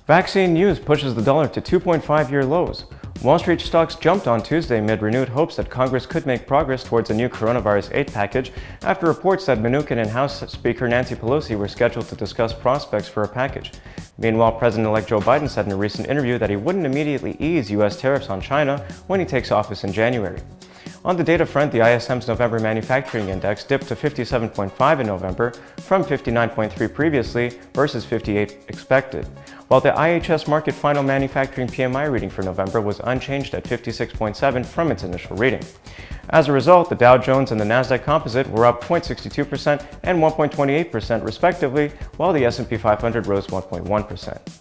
Vaccine news pushes the dollar to 2.5-year lows. Wall Street stocks jumped on Tuesday amid renewed hopes that Congress could make progress towards a new coronavirus aid package after reports that Mnuchin and House Speaker Nancy Pelosi were scheduled to discuss prospects for a package. Meanwhile, President-elect Joe Biden said in a recent interview that he wouldn't immediately ease U.S. tariffs on China when he takes office in January. On the data front, the ISM's November manufacturing index dipped to 57.5 in November from 59.3 previously versus 58 expected, while the IHS Markit final manufacturing PMI reading for November was unchanged at 56.7 from its initial reading. As a result, the Dow Jones and the Nasdaq Composite were up 0.62% and 1.28% respectively, while the S&P 500 rose 1.1%.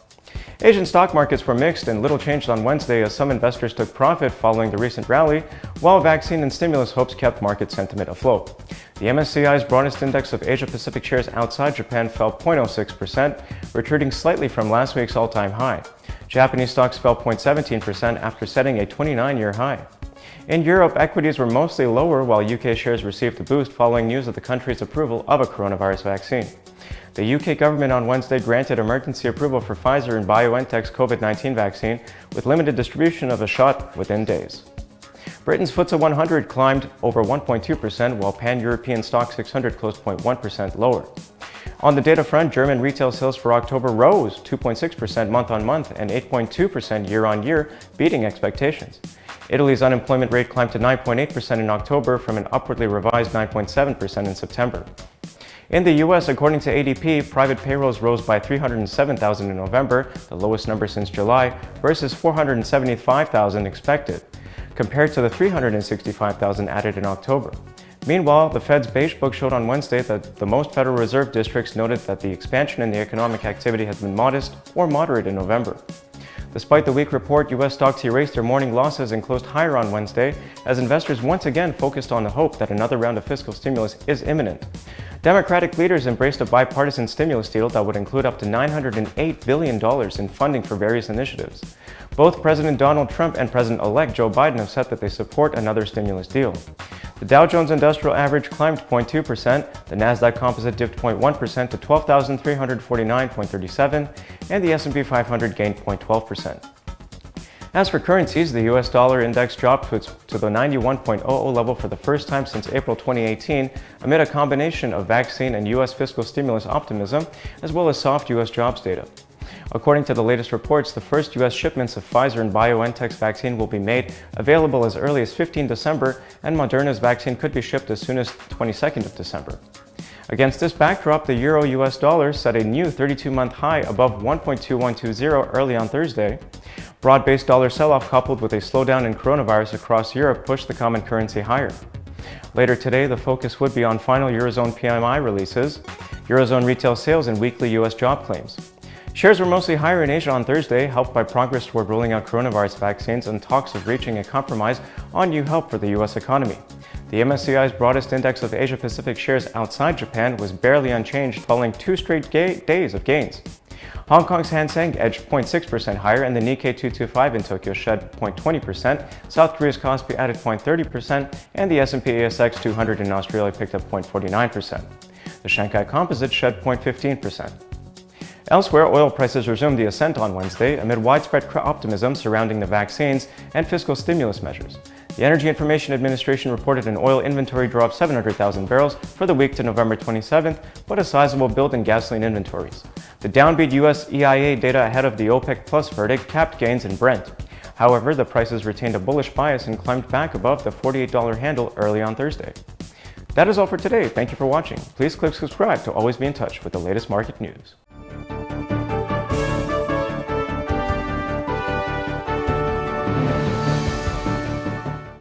Asian stock markets were mixed and little changed on Wednesday as some investors took profit following the recent rally, while vaccine and stimulus hopes kept market sentiment afloat. The MSCI's broadest index of Asia-Pacific shares outside Japan fell 0.06%, retreating slightly from last week's all-time high. Japanese stocks fell 0.17% after setting a 29-year high. In Europe, equities were mostly lower while UK shares received a boost following news of the country's approval of a coronavirus vaccine. The UK government on Wednesday granted emergency approval for Pfizer and BioNTech's COVID-19 vaccine, with limited distribution of a shot within days. Britain's FTSE 100 climbed over 1.2%, while Pan-European Stock 600 closed 0.1% lower. On the data front, German retail sales for October rose 2.6% month-on-month and 8.2% year-on-year, beating expectations. Italy's unemployment rate climbed to 9.8% in October from an upwardly revised 9.7% in September. In the U.S., according to ADP, private payrolls rose by 307,000 in November, the lowest number since July, versus 475,000 expected, compared to the 365,000 added in October. Meanwhile, the Fed's Beige Book showed on Wednesday that the most Federal Reserve districts noted that the expansion in the economic activity has been modest or moderate in November. Despite the weak report, U.S. stocks erased their morning losses and closed higher on Wednesday as investors once again focused on the hope that another round of fiscal stimulus is imminent. Democratic leaders embraced a bipartisan stimulus deal that would include up to $908 billion in funding for various initiatives. Both President Donald Trump and President-elect Joe Biden have said that they support another stimulus deal. The Dow Jones Industrial Average climbed 0.2%, the Nasdaq Composite dipped 0.1% to 12,349.37, and the S&P 500 gained 0.12%. As for currencies, the US dollar index dropped to the 91.00 level for the first time since April 2018 amid a combination of vaccine and US fiscal stimulus optimism, as well as soft US jobs data. According to the latest reports, the first U.S. shipments of Pfizer and BioNTech's vaccine will be made available as early as 15 December, and Moderna's vaccine could be shipped as soon as 22nd of December. Against this backdrop, the euro-US dollar set a new 32-month high above 1.2120 early on Thursday. Broad-based dollar sell-off coupled with a slowdown in coronavirus across Europe pushed the common currency higher. Later today, the focus would be on final Eurozone PMI releases, Eurozone retail sales, and weekly U.S. job claims. Shares were mostly higher in Asia on Thursday, helped by progress toward rolling out coronavirus vaccines and talks of reaching a compromise on new help for the U.S. economy. The MSCI's broadest index of Asia-Pacific shares outside Japan was barely unchanged following two straight days of gains. Hong Kong's Hang Seng edged 0.6% higher, and the Nikkei 225 in Tokyo shed 0.20%, South Korea's Kospi added 0.30%, and the S&P ASX 200 in Australia picked up 0.49%. The Shanghai Composite shed 0.15%. Elsewhere, oil prices resumed the ascent on Wednesday amid widespread optimism surrounding the vaccines and fiscal stimulus measures. The Energy Information Administration reported an oil inventory draw of 700,000 barrels for the week to November 27th, but a sizable build in gasoline inventories. The downbeat U.S. EIA data ahead of the OPEC Plus verdict capped gains in Brent. However, the prices retained a bullish bias and climbed back above the $48 handle early on Thursday. That is all for today. Thank you for watching. Please click subscribe to always be in touch with the latest market news.